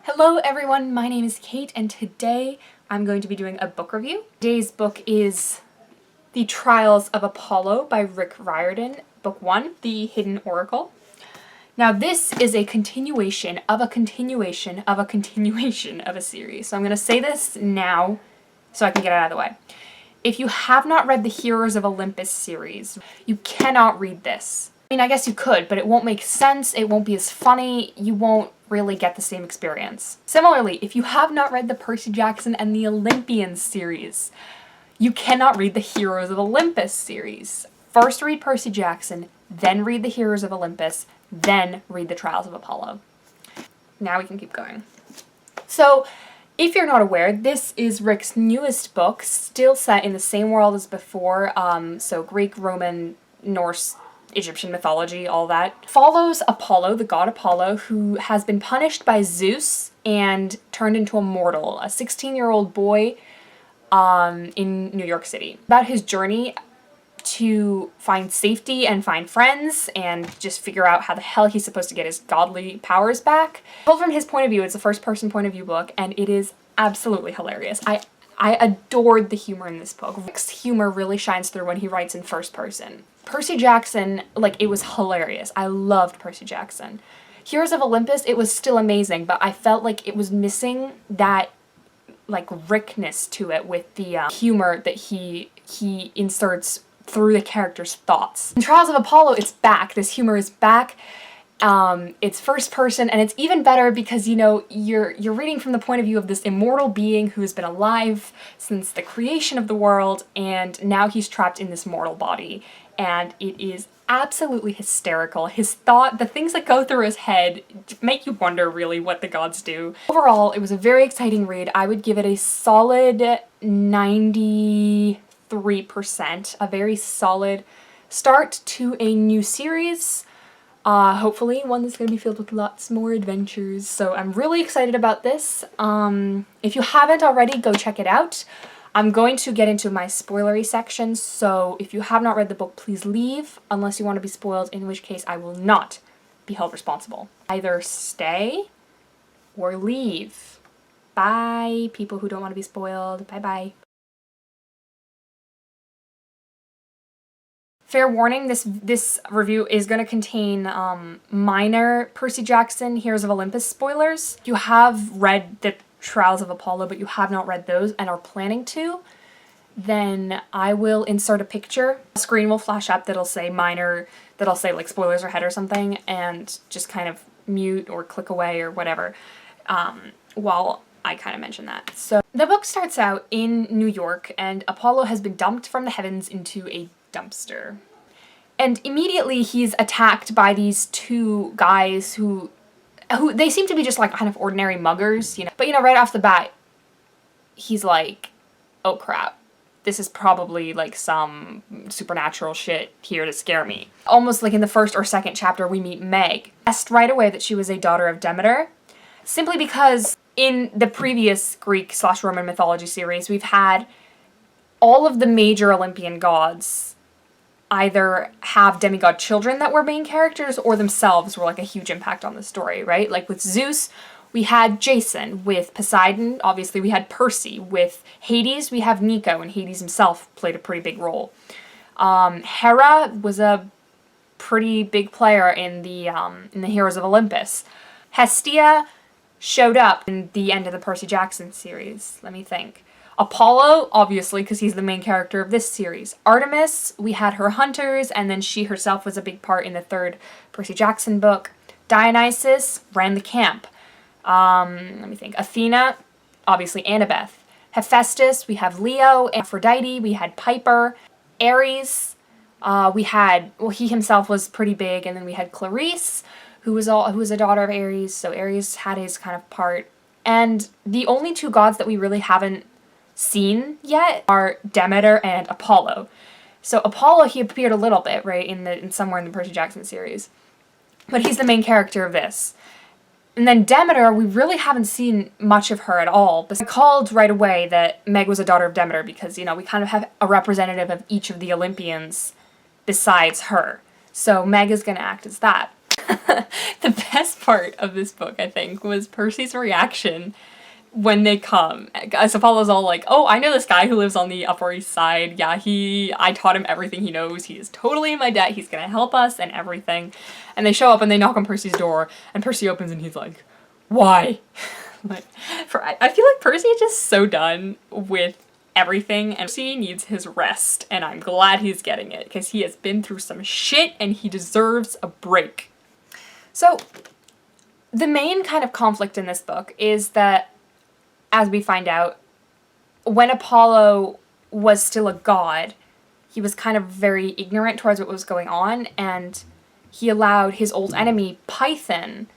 Hello everyone, my name is Kate and today I'm going to be doing a book review. Today's book is The Trials of Apollo by Rick Riordan, Book 1, The Hidden Oracle. Now this is a continuation of a continuation of a continuation of a series. So I'm going to say this now so I can get it out of the way. If you have not read the Heroes of Olympus series, you cannot read this. I mean, I guess you could, but it won't make sense, it won't be as funny, you won't really get the same experience. Similarly, if you have not read the Percy Jackson and the Olympians series, you cannot read the Heroes of Olympus series. First read Percy Jackson, then read the Heroes of Olympus, then read the Trials of Apollo. Now we can keep going. So, if you're not aware, this is Rick's newest book, still set in the same world as before, so Greek, Roman, Norse, Egyptian mythology, all that. Follows Apollo, the god Apollo, who has been punished by Zeus and turned into a mortal, a 16-year-old boy in New York City. About his journey to find safety and find friends and just figure out how the hell he's supposed to get his godly powers back. Told from his point of view, it's a first-person point of view book, and it is absolutely hilarious. I adored the humor in this book. Rick's humor really shines through when he writes in first person. Percy Jackson, like, it was hilarious. I loved Percy Jackson. Heroes of Olympus, it was still amazing, but I felt like it was missing that, like, Rickness to it with the humor that he inserts through the character's thoughts. In Trials of Apollo, it's back. This humor is back. It's first person, and it's even better because, you know, you're reading from the point of view of this immortal being who's been alive since the creation of the world, and now he's trapped in this mortal body, and it is absolutely hysterical. The things that go through his head make you wonder really what the gods do. Overall, it was a very exciting read. I would give it a solid 93%, a very solid start to a new series. Hopefully one that's going to be filled with lots more adventures. So I'm really excited about this. If you haven't already, go check it out. I'm going to get into my spoilery section, so if you have not read the book, please leave, unless you want to be spoiled, in which case I will not be held responsible. Either stay or leave. Bye, people who don't want to be spoiled. Bye-bye. Fair warning, this review is going to contain minor Percy Jackson Heroes of Olympus spoilers. If you have read the Trials of Apollo, but you have not read those and are planning to, then I will insert a picture. A screen will flash up that'll say minor, that'll say like spoilers ahead or something, and just kind of mute or click away or whatever while I kind of mention that. So the book starts out in New York, and Apollo has been dumped from the heavens into a dumpster. And immediately he's attacked by these two guys who they seem to be just like kind of ordinary muggers, you know. But, you know, right off the bat, he's like, oh crap, this is probably like some supernatural shit here to scare me. Almost like in the first or second chapter, we meet Meg. Guessed right away that she was a daughter of Demeter, simply because in the previous Greek/Roman mythology series, we've had all of the major Olympian gods either have demigod children that were main characters or themselves were like a huge impact on the story, right? Like with Zeus, we had Jason. With Poseidon, obviously we had Percy. With Hades, we have Nico, and Hades himself played a pretty big role. Hera was a pretty big player in the Heroes of Olympus. Hestia showed up in the end of the Percy Jackson series. Let me think. Apollo, obviously, because he's the main character of this series. Artemis, we had her hunters, and then she herself was a big part in the third Percy Jackson book. Dionysus ran the camp. Let me think. Athena, obviously Annabeth. Hephaestus, we have Leo. Aphrodite, we had Piper. Ares, he himself was pretty big, and then we had Clarice, who was a daughter of Ares, so Ares had his kind of part. And the only two gods that we really haven't seen yet are Demeter and Apollo. So Apollo, he appeared a little bit, right, in somewhere in the Percy Jackson series, but he's the main character of this. And then Demeter, we really haven't seen much of her at all. But I called right away that Meg was a daughter of Demeter because, you know, we kind of have a representative of each of the Olympians besides her. So Meg is going to act as that. The best part of this book, I think, was Percy's reaction when they come. As Apollo's all like, oh, I know this guy who lives on the Upper East Side. Yeah, I taught him everything he knows. He is totally in my debt. He's gonna help us and everything. And they show up and they knock on Percy's door, and Percy opens and he's like, why? Like, I feel like Percy is just so done with everything, and Percy needs his rest, and I'm glad he's getting it, because he has been through some shit and he deserves a break. So, the main kind of conflict in this book is that, as we find out, when Apollo was still a god, he was kind of very ignorant towards what was going on, and he allowed his old enemy, Python,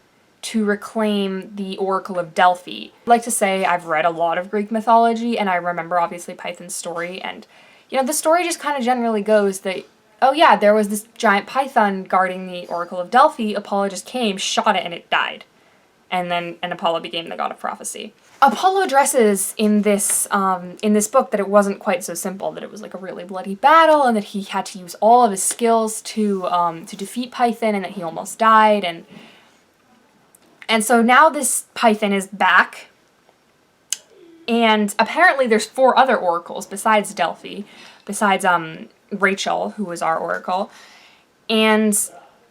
to reclaim the Oracle of Delphi. I'd like to say I've read a lot of Greek mythology, and I remember obviously Python's story, and you know, the story just kind of generally goes that, oh yeah, there was this giant python guarding the Oracle of Delphi, Apollo just came, shot it, and it died. And Apollo became the god of prophecy. Apollo addresses in this book that it wasn't quite so simple, that it was like a really bloody battle, and that he had to use all of his skills to defeat Python, and that he almost died, and so now this Python is back, and apparently there's 4 other oracles besides Delphi, besides Rachel, who was our oracle, and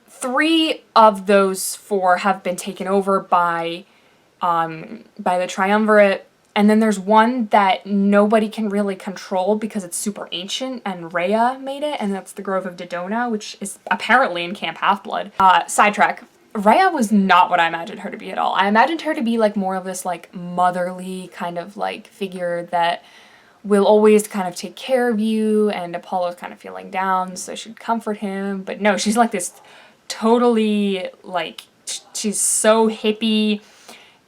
3 of those 4 have been taken over by the Triumvirate, and then there's one that nobody can really control because it's super ancient, and Rhea made it, and that's the Grove of Dodona, which is apparently in Camp Half-Blood. Sidetrack. Rhea was not what I imagined her to be at all. I imagined her to be like more of this like motherly kind of like figure that will always kind of take care of you, and Apollo's kind of feeling down, so she'd comfort him. But no, she's like this totally like, she's so hippie,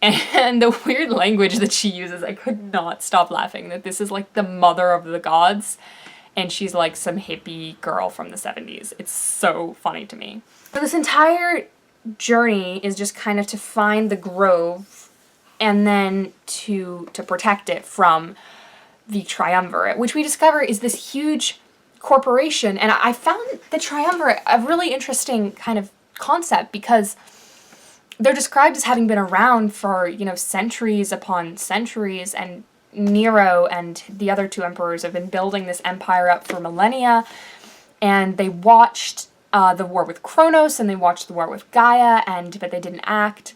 and the weird language that she uses, I could not stop laughing, that this is like the mother of the gods, and she's like some hippie girl from the 70s. It's so funny to me. So this entire journey is just kind of to find the grove and then to protect it from the Triumvirate, which we discover is this huge corporation. And I found the Triumvirate a really interesting kind of concept, because they're described as having been around for, you know, centuries upon centuries, and Nero and the other 2 emperors have been building this empire up for millennia, and they watched the war with Kronos, and they watched the war with Gaia, but they didn't act.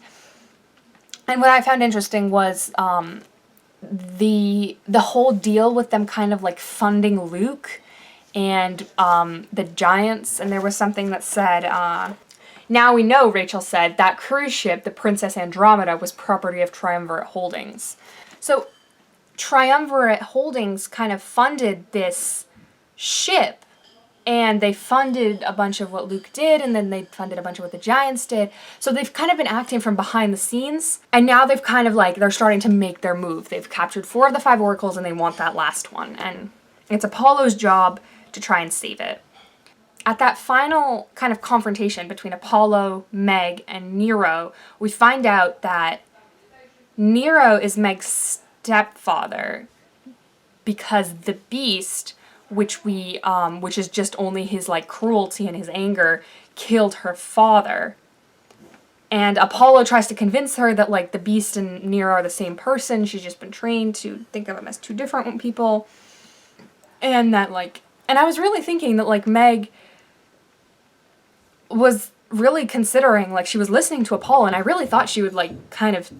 And what I found interesting was the whole deal with them kind of like funding Luke and the giants. And there was something that said, now we know, Rachel said, that cruise ship, the Princess Andromeda, was property of Triumvirate Holdings. So Triumvirate Holdings kind of funded this ship, and they funded a bunch of what Luke did, and then they funded a bunch of what the Giants did. So they've kind of been acting from behind the scenes, and now they've kind of like, they're starting to make their move. They've captured 4 of the 5 oracles, and they want that last one, and it's Apollo's job to try and save it. At that final kind of confrontation between Apollo, Meg, and Nero, we find out that Nero is Meg's stepfather, because the beast, which is just only his like cruelty and his anger, killed her father. And Apollo tries to convince her that like the beast and Nero are the same person. She's just been trained to think of them as 2 different people. And that like, and I was really thinking that like Meg was really considering, like she was listening to Apollo, and I really thought she would like kind of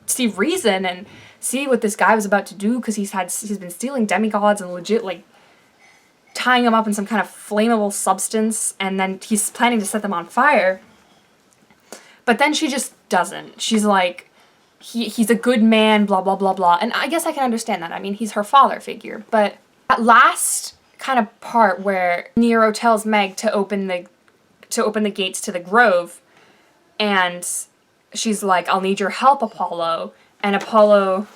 see reason and see what this guy was about to do, because he's been stealing demigods and legit like tying them up in some kind of flammable substance, and then he's planning to set them on fire. But then she just doesn't. She's like, he's a good man, blah, blah, blah, blah. And I guess I can understand that. I mean, he's her father figure. But that last kind of part where Nero tells Meg to open the gates to the grove, and she's like, I'll need your help, Apollo. And Apollo,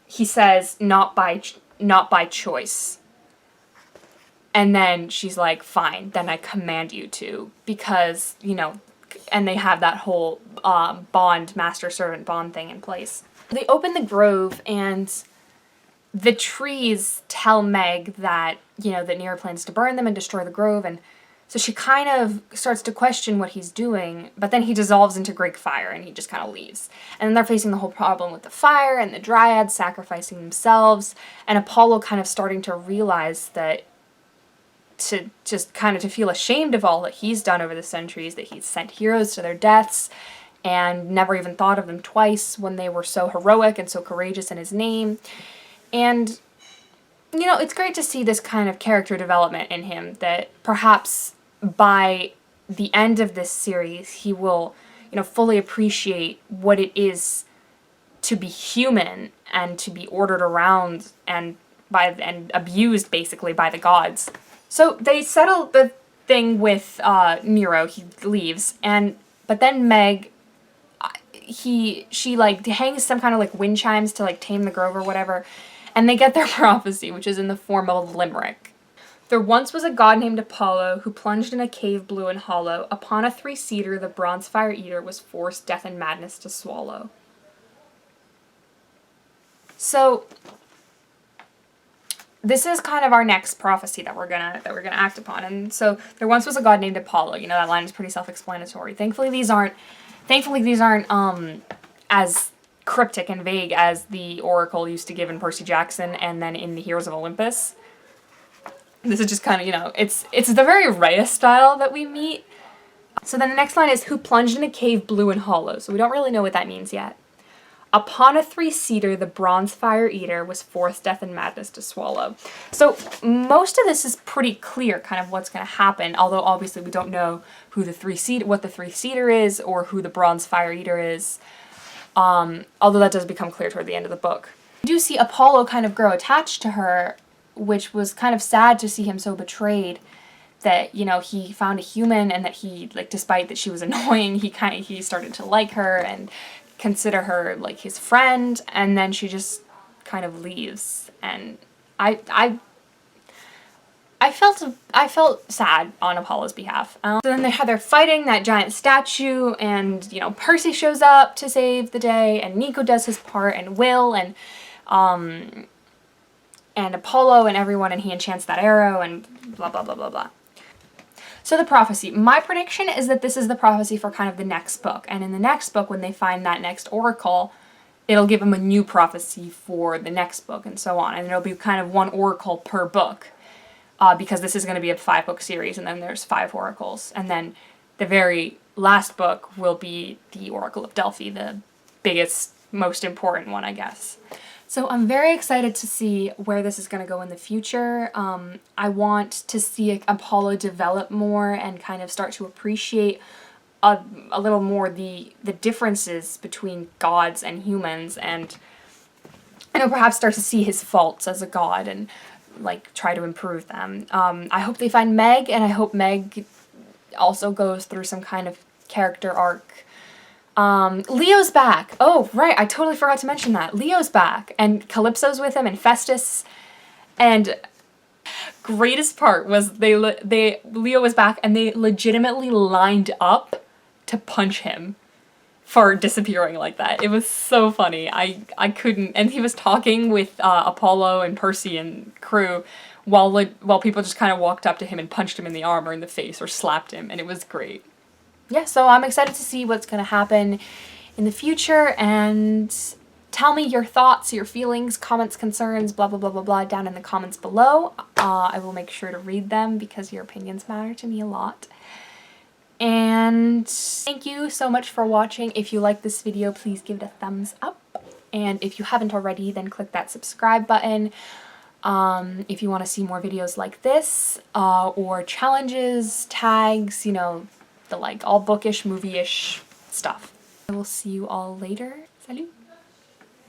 he says, not by choice. And then she's like, fine, then I command you to, because, you know, and they have that whole bond, master-servant bond thing in place. They open the grove, and the trees tell Meg that, you know, that Nero plans to burn them and destroy the grove, and So she kind of starts to question what he's doing, but then he dissolves into Greek fire and he just kind of leaves. And then they're facing the whole problem with the fire and the dryads sacrificing themselves, and Apollo kind of starting to realize that to feel ashamed of all that he's done over the centuries, that he's sent heroes to their deaths and never even thought of them twice when they were so heroic and so courageous in his name. And, you know, it's great to see this kind of character development in him, that perhaps by the end of this series, he will, you know, fully appreciate what it is to be human and to be ordered around and abused basically by the gods. So they settle the thing with Nero. He leaves, but then Meg, she like hangs some kind of like wind chimes to like tame the grove or whatever, and they get their prophecy, which is in the form of a limerick. There once was a god named Apollo who plunged in a cave blue and hollow. Upon a three-seater the bronze fire eater was forced death and madness to swallow. So this is kind of our next prophecy that we're gonna act upon. And so there once was a god named Apollo. You know, that line is pretty self-explanatory. Thankfully these aren't as cryptic and vague as the oracle used to give in Percy Jackson and then in the Heroes of Olympus. This is just kind of, you know, it's the very Rhea style that we meet. So then the next line is, who plunged in a cave blue and hollow. So we don't really know what that means yet. Upon a three-seater, the bronze fire eater was forced death and madness to swallow. So most of this is pretty clear, kind of what's going to happen, although obviously we don't know what the three-seater is or who the bronze fire eater is, although that does become clear toward the end of the book. We do see Apollo kind of grow attached to her, which was kind of sad to see him so betrayed, that, you know, he found a human and that he, like, despite that she was annoying, he started to like her and consider her like his friend, and then she just kind of leaves. And I felt sad on Apollo's behalf. So then they're fighting that giant statue, and, you know, Percy shows up to save the day, and Nico does his part, and Will, and Apollo and everyone, and he enchants that arrow, and blah, blah, blah, blah, blah. So the prophecy. My prediction is that this is the prophecy for kind of the next book. And in the next book, when they find that next oracle, it'll give them a new prophecy for the next book and so on. And it'll be kind of one oracle per book, because this is going to be a 5-book series, and then there's 5 oracles. And then the very last book will be the Oracle of Delphi, the biggest, most important one, I guess. So I'm very excited to see where this is going to go in the future. I want to see Apollo develop more and kind of start to appreciate a little more the differences between gods and humans, and, you know, perhaps start to see his faults as a god and, like, try to improve them. I hope they find Meg, and I hope Meg also goes through some kind of character arc. Leo's back. Oh, right, I totally forgot to mention that. Leo's back, and Calypso's with him, and Festus, and greatest part was Leo was back, and they legitimately lined up to punch him for disappearing like that. It was so funny. I couldn't, and he was talking with Apollo and Percy and crew while people just kind of walked up to him and punched him in the arm or in the face or slapped him, and it was great. Yeah, so I'm excited to see what's going to happen in the future, and tell me your thoughts, your feelings, comments, concerns, blah, blah, blah, blah, blah, down in the comments below. I will make sure to read them because your opinions matter to me a lot. And thank you so much for watching. If you like this video, please give it a thumbs up. And if you haven't already, then click that subscribe button. If you want to see more videos like this, or challenges, tags, you know, the like all bookish, movie-ish stuff. I will see you all later. Salut!